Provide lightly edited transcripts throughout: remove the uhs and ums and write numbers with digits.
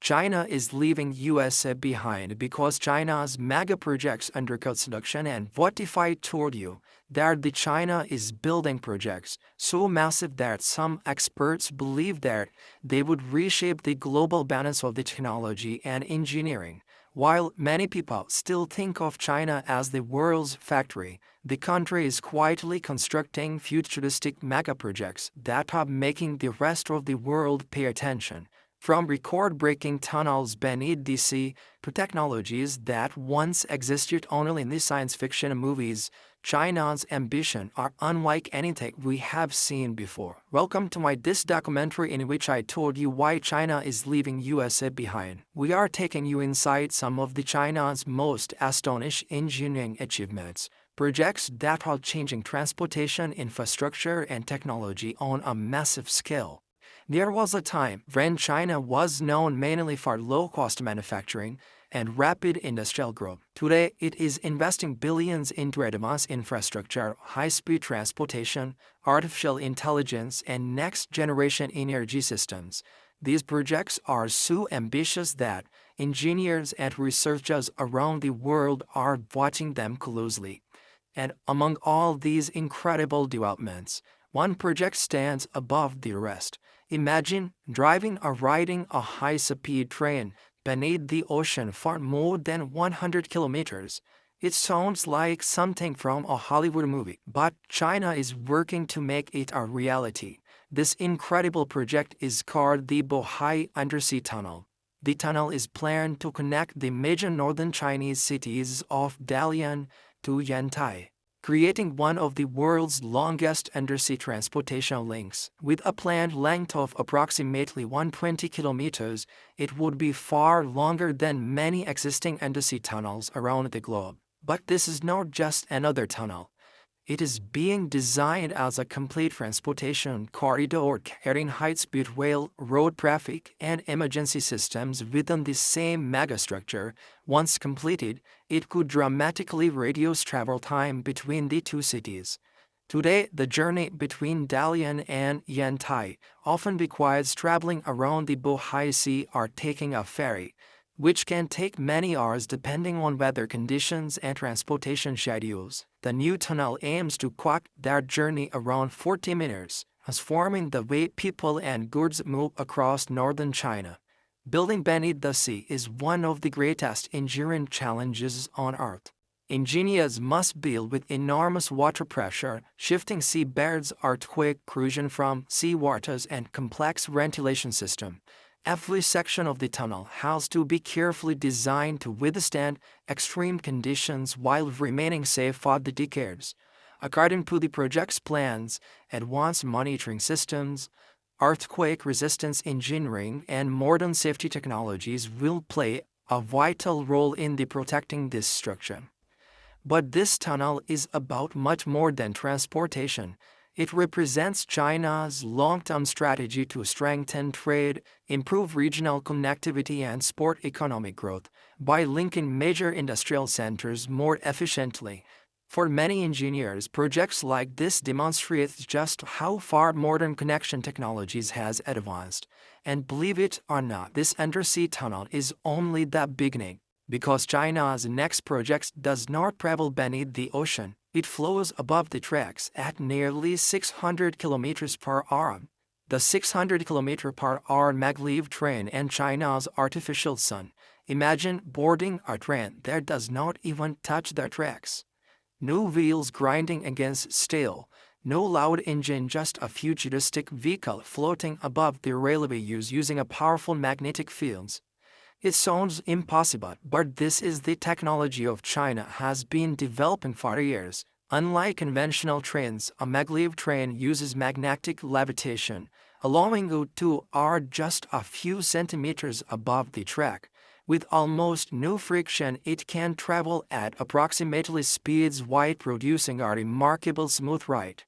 China is leaving USA behind because China's mega projects under construction, and what if I told you that the China is building projects so massive that some experts believe that they would reshape the global balance of the technology and engineering. While many people still think of China as the world's factory, the country is quietly constructing futuristic mega projects that are making the rest of the world pay attention. From record-breaking tunnels beneath the sea to technologies that once existed only in the science fiction movies, China's ambitions are unlike anything we have seen before. Welcome to this documentary in which I told you why China is leaving USA behind. We are taking you inside some of the China's most astonishing engineering achievements, projects that are changing transportation infrastructure and technology on a massive scale. There was a time when China was known mainly for low-cost manufacturing and rapid industrial growth. Today, it is investing billions into advanced infrastructure, high-speed transportation, artificial intelligence, and next-generation energy systems. These projects are so ambitious that engineers and researchers around the world are watching them closely. And among all these incredible developments, one project stands above the rest. Imagine driving or riding a high-speed train beneath the ocean for more than 100 kilometers. It sounds like something from a Hollywood movie, but China is working to make it a reality. This incredible project is called the Bohai Undersea Tunnel. The tunnel is planned to connect the major northern Chinese cities of Dalian to Yantai, creating one of the world's longest undersea transportation links. With a planned length of approximately 120 kilometers, it would be far longer than many existing undersea tunnels around the globe. But this is not just another tunnel. It is being designed as a complete transportation corridor carrying high-speed rail, road traffic, and emergency systems within the same megastructure. Once completed, it could dramatically reduce travel time between the two cities. Today, the journey between Dalian and Yantai often requires traveling around the Bohai Sea or taking a ferry, which can take many hours depending on weather conditions and transportation schedules. The new tunnel aims to cut that journey around 40 minutes, transforming the way people and goods move across northern China. Building beneath the sea is one of the greatest engineering challenges on Earth. Engineers must deal with enormous water pressure, shifting seabeds, earthquake corrosion from seawaters, and complex ventilation system. Every section of the tunnel has to be carefully designed to withstand extreme conditions while remaining safe for the decades. According to the project's plans, advanced monitoring systems, earthquake resistance engineering, and modern safety technologies will play a vital role in protecting this structure. But this tunnel is about much more than transportation. It represents China's long-term strategy to strengthen trade, improve regional connectivity, and support economic growth by linking major industrial centers more efficiently. For many engineers, projects like this demonstrate just how far modern connection technologies has advanced. And believe it or not, this undersea tunnel is only the beginning, because China's next project does not travel beneath the ocean. It flows above the tracks at nearly 600 kilometers per hour. The 600 km per hour maglev train and China's artificial sun. Imagine boarding a train that does not even touch the tracks. No wheels grinding against steel, no loud engine, just a futuristic vehicle floating above the railway using a powerful magnetic fields. It sounds impossible, but this is the technology of China has been developing for years. Unlike conventional trains, a maglev train uses magnetic levitation, allowing it to hover just a few centimeters above the track. With almost no friction, it can travel at approximately speeds while producing a remarkable smooth ride.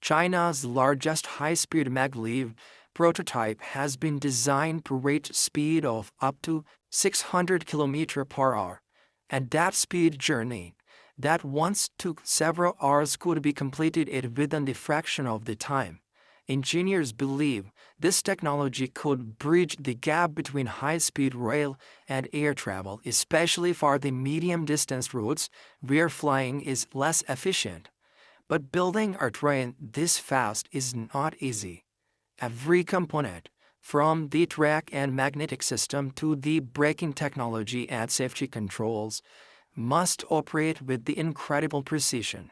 China's largest high-speed maglev prototype has been designed to reach speed of up to 600 km per hour. At that speed, journey that once took several hours could be completed within the fraction of the time. Engineers believe this technology could bridge the gap between high-speed rail and air travel, especially for the medium-distance routes where flying is less efficient. But building a train this fast is not easy. Every component, from the track and magnetic system to the braking technology and safety controls, must operate with the incredible precision.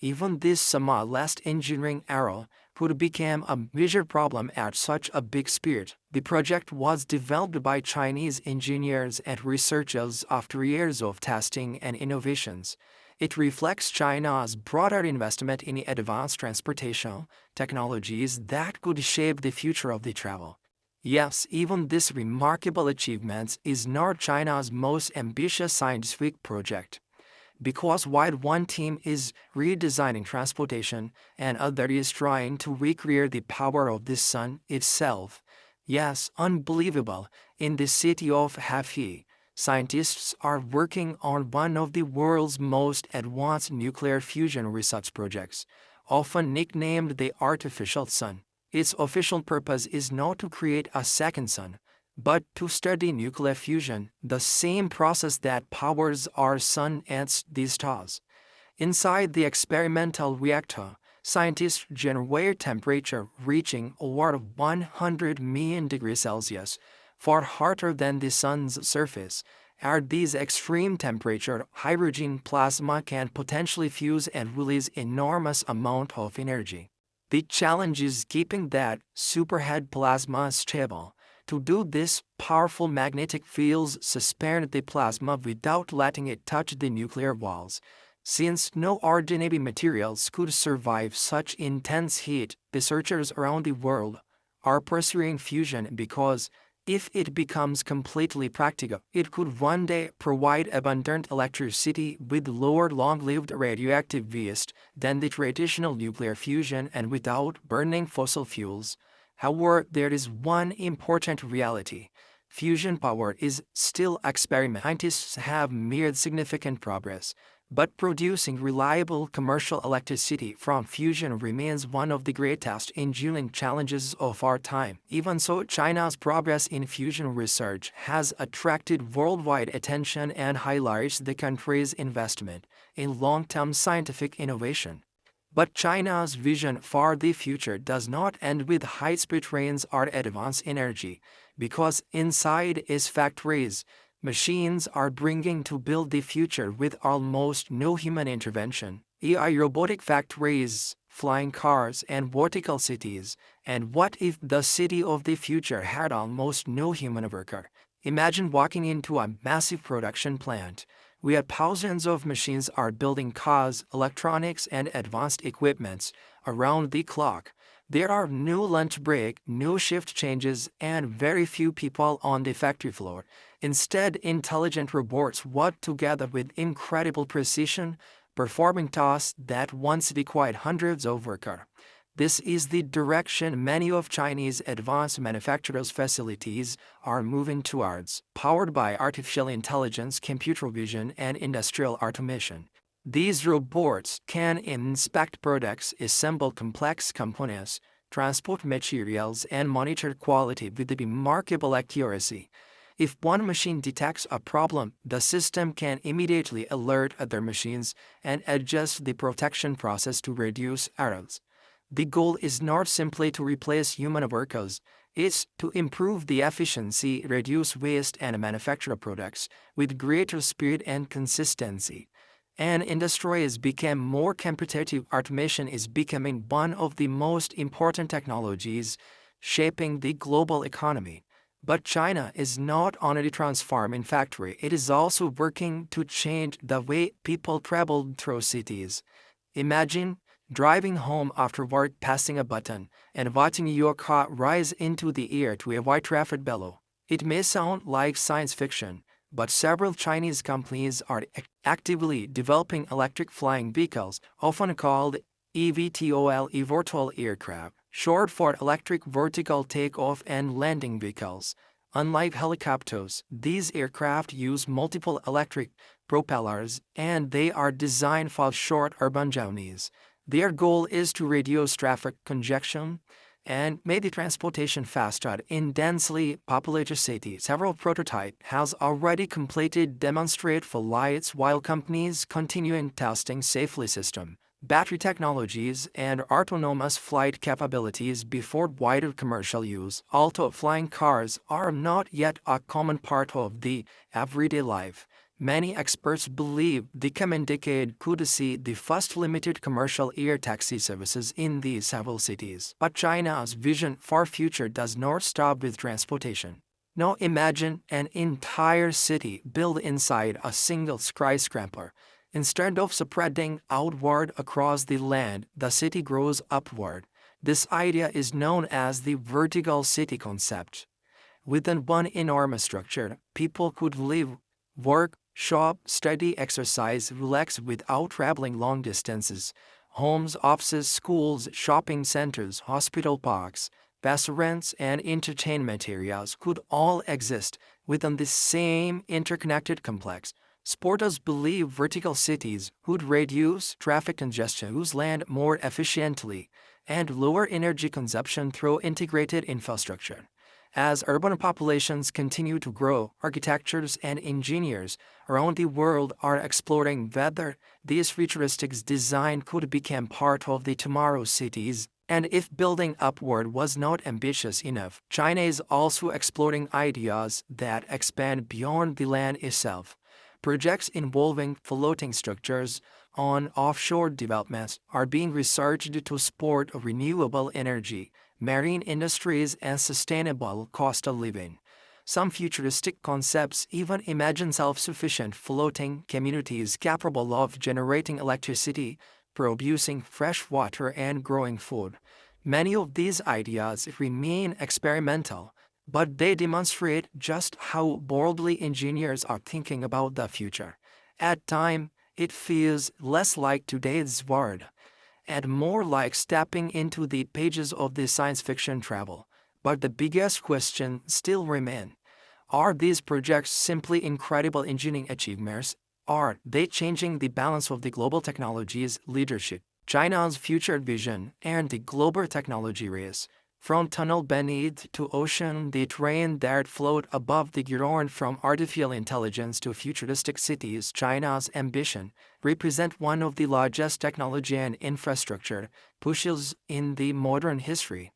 Even this smallest engineering error could become a major problem at such a big speed. The project was developed by Chinese engineers and researchers after years of testing and innovations. It reflects China's broader investment in advanced transportation technologies that could shape the future of the travel. Yes, even this remarkable achievement is not China's most ambitious scientific project. Because while one team is redesigning transportation and other is trying to recreate the power of the sun itself. Yes, unbelievable, in the city of Hefei, scientists are working on one of the world's most advanced nuclear fusion research projects, often nicknamed the artificial sun. Its official purpose is not to create a second sun, but to study nuclear fusion, the same process that powers our sun and the stars. Inside the experimental reactor, scientists generate temperature reaching over 100 million degrees Celsius, far hotter than the sun's surface. At these extreme temperature, hydrogen plasma can potentially fuse and release enormous amount of energy. The challenge is keeping that superhead plasma stable. To do this, powerful magnetic fields suspend the plasma without letting it touch the nuclear walls. Since no ordinary materials could survive such intense heat, researchers around the world are pursuing fusion because, if it becomes completely practical, it could one day provide abundant electricity with lower long-lived radioactive waste than the traditional nuclear fusion and without burning fossil fuels. However, there is one important reality. Fusion power is still experimental. Scientists have made significant progress, but producing reliable commercial electricity from fusion remains one of the greatest engineering challenges of our time. Even so, China's progress in fusion research has attracted worldwide attention and highlights the country's investment in long-term scientific innovation. But China's vision for the future does not end with high-speed trains or advanced energy, because inside its factories, machines are bringing to build the future with almost no human intervention. AI robotic factories, flying cars, and vertical cities. And what if the city of the future had almost no human worker? Imagine walking into a massive production plant, where thousands of machines are building cars, electronics, and advanced equipments around the clock. There are no lunch break, no shift changes, and very few people on the factory floor. Instead, intelligent robots work together with incredible precision, performing tasks that once required hundreds of workers. This is the direction many of Chinese advanced manufacturers' facilities are moving towards, powered by artificial intelligence, computer vision, and industrial automation. These robots can inspect products, assemble complex components, transport materials, and monitor quality with remarkable accuracy. If one machine detects a problem, the system can immediately alert other machines and adjust the protection process to reduce errors. The goal is not simply to replace human workers, it's to improve the efficiency, reduce waste, and manufacture products with greater speed and consistency. And industries become more competitive. Automation is becoming one of the most important technologies shaping the global economy. But China is not only transforming factory, it is also working to change the way people travel through cities. Imagine driving home after work, passing a button, and watching your car rise into the air to avoid traffic below. It may sound like science fiction, but several Chinese companies are actively developing electric flying vehicles, often called eVTOL, eVTOL aircraft, short for electric vertical takeoff and landing vehicles. Unlike helicopters, these aircraft use multiple electric propellers, and they are designed for short urban journeys. Their goal is to reduce traffic congestion, and made the transportation faster in densely populated cities. Several prototypes has already completed demonstrate flights while companies continuing testing safely system, battery technologies, and autonomous flight capabilities before wider commercial use. Although flying cars are not yet a common part of the everyday life, many experts believe the coming decade could see the first limited commercial air taxi services in these several cities. But China's vision for future does not stop with transportation. Now imagine an entire city built inside a single skyscraper. Instead of spreading outward across the land, the city grows upward. This idea is known as the vertical city concept. Within one enormous structure, people could live, work, shop, study, exercise, relax without traveling long distances. Homes, offices, schools, shopping centers, hospital parks, restaurants, and entertainment areas could all exist within the same interconnected complex. Sporters believe vertical cities would reduce traffic congestion, use land more efficiently, and lower energy consumption through integrated infrastructure. As urban populations continue to grow, architects and engineers around the world are exploring whether these futuristic design could become part of the tomorrow's cities. And if building upward was not ambitious enough, China is also exploring ideas that expand beyond the land itself. Projects involving floating structures on offshore developments are being researched to support renewable energy, marine industries, and sustainable cost of living. Some futuristic concepts even imagine self-sufficient floating communities capable of generating electricity, producing fresh water, and growing food. Many of these ideas remain experimental, but they demonstrate just how boldly engineers are thinking about the future. At times, it feels less like today's world and more like stepping into the pages of the science fiction travel. But the biggest question still remains. Are these projects simply incredible engineering achievements? Are they changing the balance of the global technology's leadership? China's future vision and the global technology race. From tunnel beneath to ocean, the train that float above the ground, from artificial intelligence to futuristic cities, China's ambition represent one of the largest technology and infrastructure pushes in the modern history.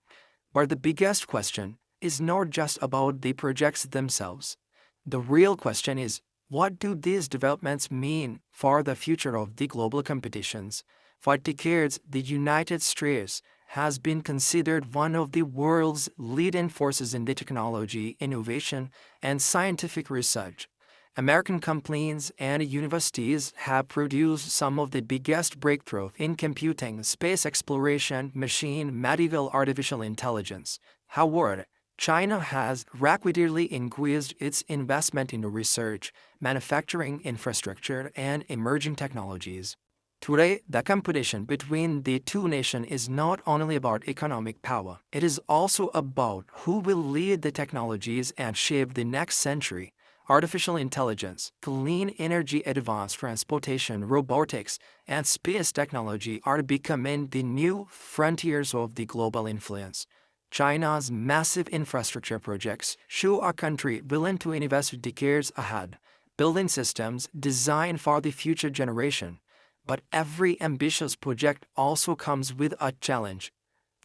But the biggest question is not just about the projects themselves. The real question is, what do these developments mean for the future of the global competitions? For decades, the United States has been considered one of the world's leading forces in the technology, innovation, and scientific research. American companies and universities have produced some of the biggest breakthroughs in computing, space exploration, machine, medical, artificial intelligence. However, China has rapidly increased its investment in research, manufacturing infrastructure, and emerging technologies. Today, the competition between the two nations is not only about economic power, it is also about who will lead the technologies and shape the next century. Artificial intelligence, clean energy, advanced transportation, robotics, and space technology are becoming the new frontiers of the global influence. China's massive infrastructure projects show a country willing to invest decades ahead, building systems designed for the future generation. But every ambitious project also comes with a challenge.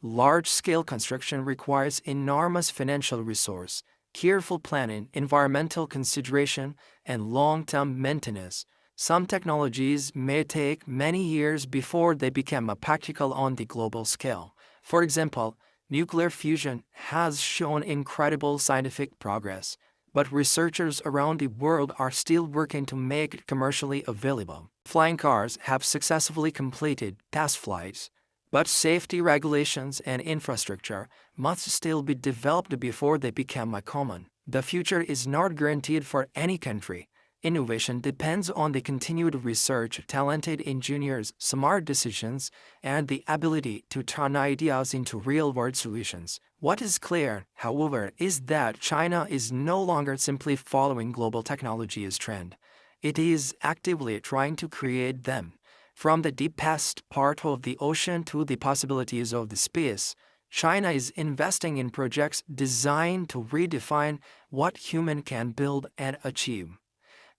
Large-scale construction requires enormous financial resource, careful planning, environmental consideration, and long-term maintenance. Some technologies may take many years before they become practical on the global scale. For example, nuclear fusion has shown incredible scientific progress, but researchers around the world are still working to make it commercially available. Flying cars have successfully completed test flights, but safety regulations and infrastructure must still be developed before they become common. The future is not guaranteed for any country. Innovation depends on the continued research, talented engineers, smart decisions, and the ability to turn ideas into real-world solutions. What is clear, however, is that China is no longer simply following global technology's trend. It is actively trying to create them. From the deepest part of the ocean to the possibilities of the space, China is investing in projects designed to redefine what human can build and achieve.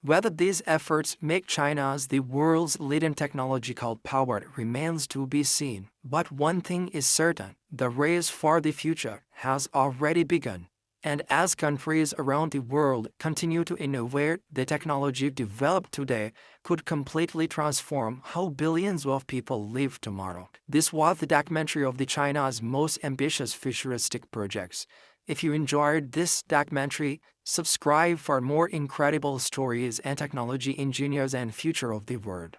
Whether these efforts make China the world's leading technological power remains to be seen. But one thing is certain, the race for the future has already begun. And as countries around the world continue to innovate, the technology developed today could completely transform how billions of people live tomorrow. This was the documentary of China's most ambitious futuristic projects. If you enjoyed this documentary, subscribe for more incredible stories and technology engineers and future of the world.